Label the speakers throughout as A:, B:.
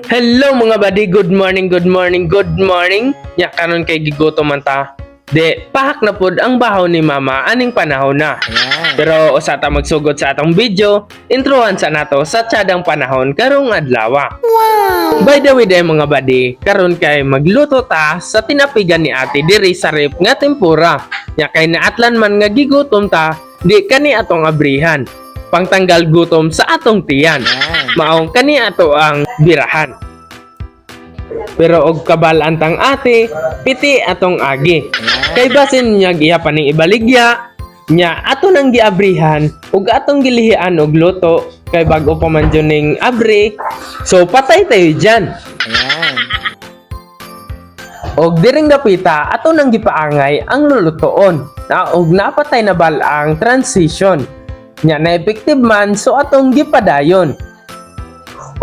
A: Hello mga buddy, good morning, good morning, good morning. Ya karon kay gigutom man ta. De, pahak na pod ang bahaw ni mama aning panahon na. Pero usa ta magsugod sa atong video, introhan sa nato sa tsadang panahon karong adlaw. By the way day mga buddy, karon kay magluto ta sa tinapigan ni ate diri sa rep nga tempura. Ya kay naatlan man nga gigutom ta, di kani atong abrihan. Pangtanggal gutom sa atong tiyan. Maong kani ato ang birahan. Pero og kabal antang ate, piti atong agi. Kay basin niya gihapan ning ibaligya, nya ato nang giabrihan ug atong gilihian og luto kay bag-o pa man jud ning abri. So patay tayo diyan. Og diring napita ato nang gipaangay ang lulutoon. Na og napatay na bal ang transition. Nya na effective man so atong gipadayon.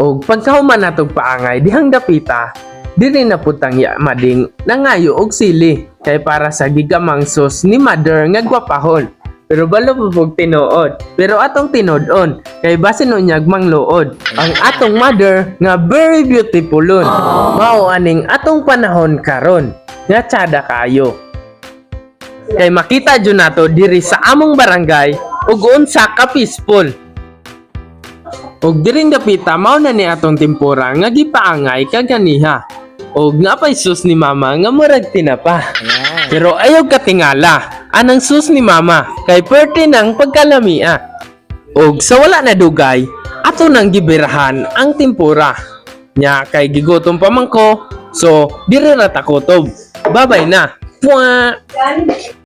A: Og pagkahuman natong paangay dihang dapita, dili na putang ya mading nangayo og sili kay para sa gigamang sus ni mother nga gwapahon. Pero balo pupog tinuod. Pero atong tinod-on kay basin unyag mangluod. Ang atong mother nga very beautifulon. Mao aning atong panahon karon nga tsada kayo. Kay makita jud nato diri sa among barangay ug unsa ka peaceful. Og diring dapita mao na ni atong tempura nga gipaangay kaganiha. Og napay sus ni mama nga murag tinapa. Pero ayaw katingala anang sus ni mama kay perti nang pagkalamia. Og sa wala na dugay ato nang gibirahan ang tempura. Nya kay gigutom pa man ko so diri ra ta kutob. Babay na. Pwa!